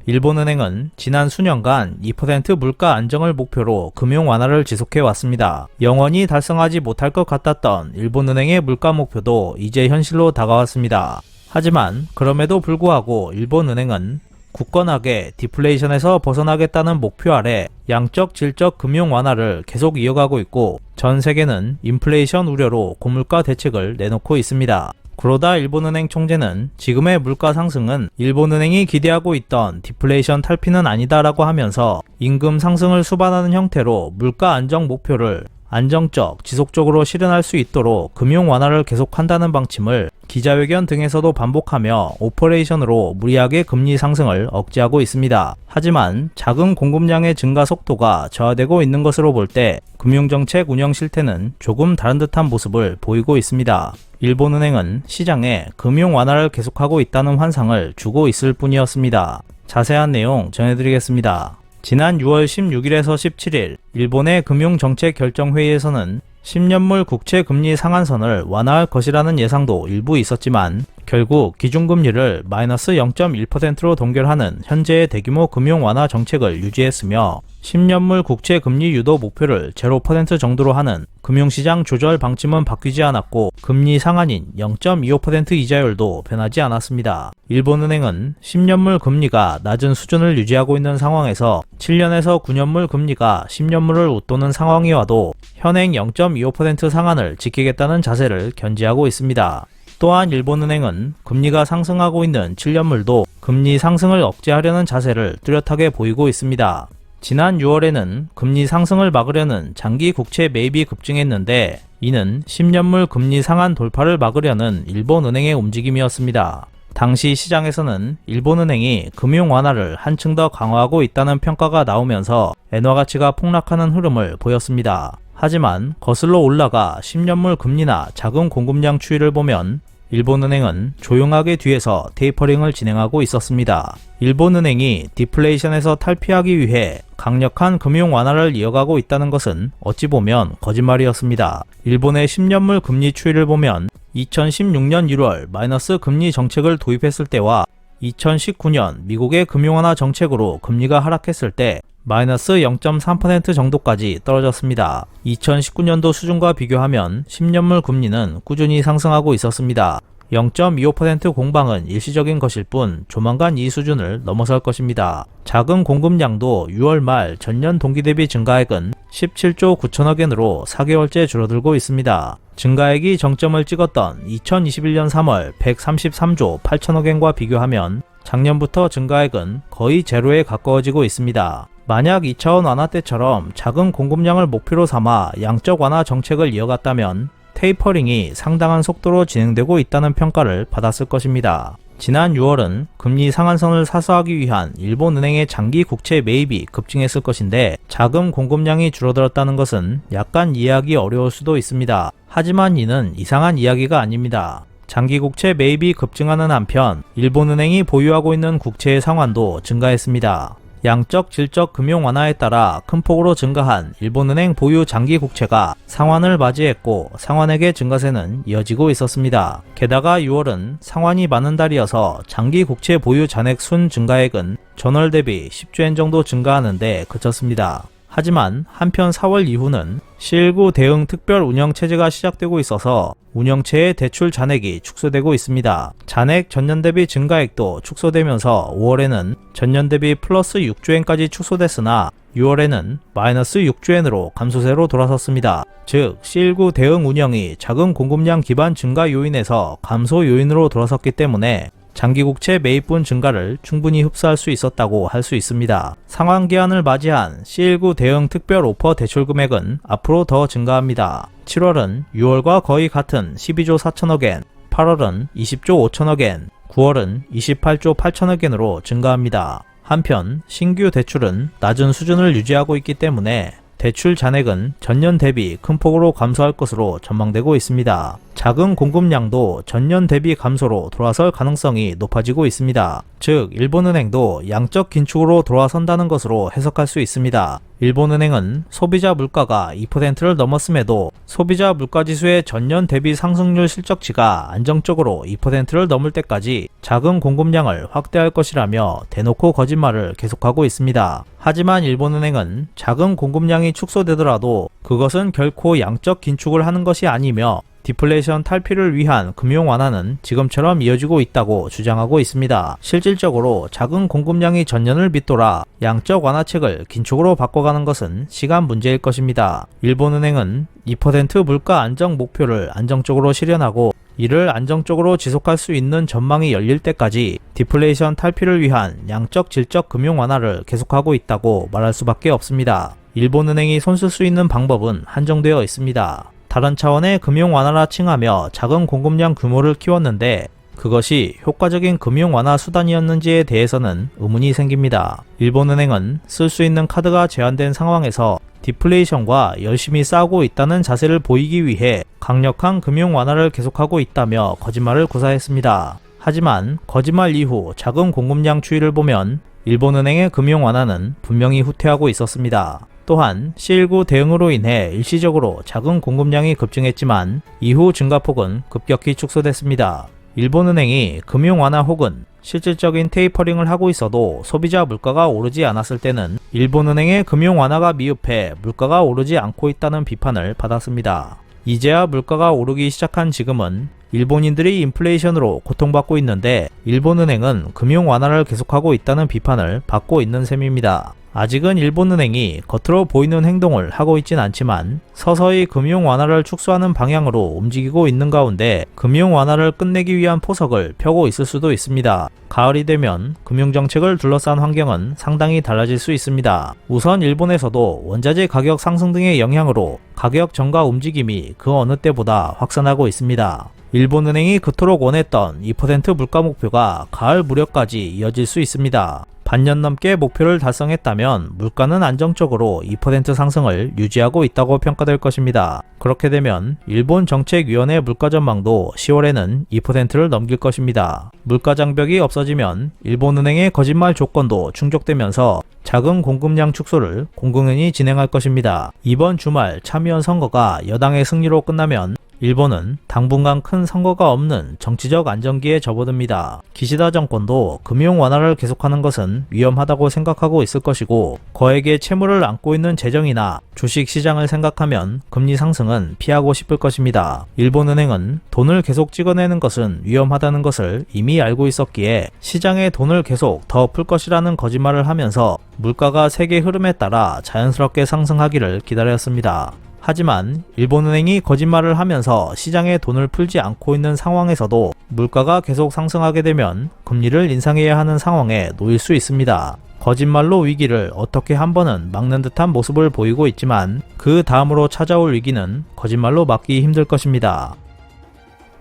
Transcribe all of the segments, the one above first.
일본은행은 지난 수년간 2% 물가 안정을 목표로 금융 완화를 지속해 왔습니다. 영원히 달성하지 못할 것 같았던 일본은행의 물가 목표도 이제 현실로 다가왔습니다. 하지만 그럼에도 불구하고 일본은행은 굳건하게 디플레이션에서 벗어나겠다는 목표 아래 양적 질적 금융 완화를 계속 이어가고 있고, 전 세계는 인플레이션 우려로 고물가 대책을 내놓고 있습니다. 그러다 일본은행 총재는 지금의 물가 상승은 일본은행이 기대하고 있던 디플레이션 탈피는 아니다라고 하면서 임금 상승을 수반하는 형태로 물가 안정 목표를 안정적, 지속적으로 실현할 수 있도록 금융 완화를 계속한다는 방침을 기자회견 등에서도 반복하며 오퍼레이션으로 무리하게 금리 상승을 억제하고 있습니다. 하지만 자금 공급량의 증가 속도가 저하되고 있는 것으로 볼 때 금융정책 운영 실태는 조금 다른 듯한 모습을 보이고 있습니다. 일본은행은 시장에 금융 완화를 계속하고 있다는 환상을 주고 있을 뿐이었습니다. 자세한 내용 전해드리겠습니다. 지난 6월 16일에서 17일 일본의 금융정책결정회의에서는 10년물 국채 금리 상한선을 완화할 것이라는 예상도 일부 있었지만 결국 기준금리를 마이너스 0.1%로 동결하는 현재의 대규모 금융 완화 정책을 유지했으며 10년물 국채 금리 유도 목표를 0% 정도로 하는 금융시장 조절 방침은 바뀌지 않았고 금리 상한인 0.25% 이자율도 변하지 않았습니다. 일본은행은 10년물 금리가 낮은 수준을 유지하고 있는 상황에서 7년에서 9년물 금리가 10년물을 웃도는 상황이 와도 현행 0.25% 상한을 지키겠다는 자세를 견지하고 있습니다. 또한 일본은행은 금리가 상승하고 있는 7년물도 금리 상승을 억제하려는 자세를 뚜렷하게 보이고 있습니다. 지난 6월에는 금리 상승을 막으려는 장기 국채 매입이 급증했는데 이는 10년물 금리 상한 돌파를 막으려는 일본은행의 움직임이었습니다. 당시 시장에서는 일본은행이 금융 완화를 한층 더 강화하고 있다는 평가가 나오면서 엔화 가치가 폭락하는 흐름을 보였습니다. 하지만 거슬러 올라가 10년물 금리나 자금 공급량 추이를 보면 일본은행은 조용하게 뒤에서 테이퍼링을 진행하고 있었습니다. 일본은행이 디플레이션에서 탈피하기 위해 강력한 금융 완화를 이어가고 있다는 것은 어찌 보면 거짓말이었습니다. 일본의 10년물 금리 추이를 보면 2016년 1월 마이너스 금리 정책을 도입했을 때와 2019년 미국의 금융 완화 정책으로 금리가 하락했을 때 마이너스 0.3% 정도까지 떨어졌습니다. 2019년도 수준과 비교하면 10년물 금리는 꾸준히 상승하고 있었습니다. 0.25% 공방은 일시적인 것일 뿐 조만간 이 수준을 넘어설 것입니다. 자금 공급량도 6월 말 전년 동기 대비 증가액은 17조 9천억엔으로 4개월째 줄어들고 있습니다. 증가액이 정점을 찍었던 2021년 3월 133조 8천억엔과 비교하면 작년부터 증가액은 거의 제로에 가까워지고 있습니다. 만약 2차원 완화 때처럼 자금 공급량을 목표로 삼아 양적 완화 정책을 이어갔다면 테이퍼링이 상당한 속도로 진행되고 있다는 평가를 받았을 것입니다. 지난 6월은 금리 상한선을 사수하기 위한 일본은행의 장기 국채 매입이 급증했을 것인데 자금 공급량이 줄어들었다는 것은 약간 이해하기 어려울 수도 있습니다. 하지만 이는 이상한 이야기가 아닙니다. 장기 국채 매입이 급증하는 한편 일본은행이 보유하고 있는 국채의 상환도 증가했습니다. 양적 질적 금융 완화에 따라 큰 폭으로 증가한 일본은행 보유 장기 국채가 상환을 맞이했고 상환액의 증가세는 이어지고 있었습니다. 게다가 6월은 상환이 많은 달이어서 장기 국채 보유 잔액 순 증가액은 전월 대비 10조엔 정도 증가하는데 그쳤습니다. 하지만 한편 4월 이후는 시19 대응 특별 운영체제가 시작되고 있어서 운영체의 대출 잔액이 축소되고 있습니다. 잔액 전년 대비 증가액도 축소되면서 5월에는 전년 대비 플러스 6조엔까지 축소됐으나 6월에는 마이너스 6조엔으로 감소세로 돌아섰습니다. 즉 시19 대응 운영이 자금 공급량 기반 증가 요인에서 감소 요인으로 돌아섰기 때문에 장기국채 매입분 증가를 충분히 흡수할 수 있었다고 할 수 있습니다. 상환기한을 맞이한 시19 대응 특별 오퍼 대출 금액은 앞으로 더 증가합니다. 7월은 6월과 거의 같은 12조 4천억엔, 8월은 20조 5천억엔, 9월은 28조 8천억엔으로 증가합니다. 한편 신규 대출은 낮은 수준을 유지하고 있기 때문에 대출 잔액은 전년 대비 큰 폭으로 감소할 것으로 전망되고 있습니다. 자금 공급량도 전년 대비 감소로 돌아설 가능성이 높아지고 있습니다. 즉 일본은행도 양적 긴축으로 돌아선다는 것으로 해석할 수 있습니다. 일본은행은 소비자 물가가 2%를 넘었음에도 소비자 물가지수의 전년 대비 상승률 실적치가 안정적으로 2%를 넘을 때까지 자금 공급량을 확대할 것이라며 대놓고 거짓말을 계속하고 있습니다. 하지만 일본은행은 자금 공급량이 축소되더라도 그것은 결코 양적 긴축을 하는 것이 아니며 디플레이션 탈피를 위한 금융 완화는 지금처럼 이어지고 있다고 주장하고 있습니다. 실질적으로 자금 공급량이 전년을 밑돌아 양적 완화책을 긴축으로 바꿔가는 것은 시간 문제일 것입니다. 일본은행은 2% 물가 안정 목표를 안정적으로 실현하고 이를 안정적으로 지속할 수 있는 전망이 열릴 때까지 디플레이션 탈피를 위한 양적 질적 금융 완화를 계속하고 있다고 말할 수밖에 없습니다. 일본은행이 손쓸 수 있는 방법은 한정되어 있습니다. 다른 차원의 금융 완화라 칭하며 자금 공급량 규모를 키웠는데 그것이 효과적인 금융 완화 수단이었는지에 대해서는 의문이 생깁니다. 일본은행은 쓸 수 있는 카드가 제한된 상황에서 디플레이션과 열심히 싸우고 있다는 자세를 보이기 위해 강력한 금융 완화를 계속하고 있다며 거짓말을 구사했습니다. 하지만 거짓말 이후 자금 공급량 추이를 보면 일본은행의 금융 완화는 분명히 후퇴하고 있었습니다. 또한 C19 대응으로 인해 일시적으로 자금 공급량이 급증했지만 이후 증가폭은 급격히 축소됐습니다. 일본은행이 금융 완화 혹은 실질적인 테이퍼링을 하고 있어도 소비자 물가가 오르지 않았을 때는 일본은행의 금융 완화가 미흡해 물가가 오르지 않고 있다는 비판을 받았습니다. 이제야 물가가 오르기 시작한 지금은 일본인들이 인플레이션으로 고통받고 있는데 일본은행은 금융 완화를 계속하고 있다는 비판을 받고 있는 셈입니다. 아직은 일본은행이 겉으로 보이는 행동을 하고 있진 않지만 서서히 금융 완화를 축소하는 방향으로 움직이고 있는 가운데 금융 완화를 끝내기 위한 포석을 펴고 있을 수도 있습니다. 가을이 되면 금융정책을 둘러싼 환경은 상당히 달라질 수 있습니다. 우선 일본에서도 원자재 가격 상승 등의 영향으로 가격 전가 움직임이 그 어느 때보다 확산하고 있습니다. 일본은행이 그토록 원했던 2% 물가 목표가 가을 무렵까지 이어질 수 있습니다. 반년 넘게 목표를 달성했다면 물가는 안정적으로 2% 상승을 유지하고 있다고 평가될 것입니다. 그렇게 되면 일본정책위원회 물가 전망도 10월에는 2%를 넘길 것입니다. 물가 장벽이 없어지면 일본은행의 거짓말 조건도 충족되면서 자금 공급량 축소를 공공연히 진행할 것입니다. 이번 주말 참의원 선거가 여당의 승리로 끝나면 일본은 당분간 큰 선거가 없는 정치적 안정기에 접어듭니다. 기시다 정권도 금융 완화를 계속하는 것은 위험하다고 생각하고 있을 것이고 거액의 채무를 안고 있는 재정이나 주식 시장을 생각하면 금리 상승은 피하고 싶을 것입니다. 일본은행은 돈을 계속 찍어내는 것은 위험하다는 것을 이미 알고 있었기에 시장에 돈을 계속 더 풀 것이라는 거짓말을 하면서 물가가 세계 흐름에 따라 자연스럽게 상승하기를 기다렸습니다. 하지만 일본은행이 거짓말을 하면서 시장에 돈을 풀지 않고 있는 상황에서도 물가가 계속 상승하게 되면 금리를 인상해야 하는 상황에 놓일 수 있습니다. 거짓말로 위기를 어떻게 한 번은 막는 듯한 모습을 보이고 있지만 그 다음으로 찾아올 위기는 거짓말로 막기 힘들 것입니다.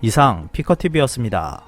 이상 피커TV였습니다.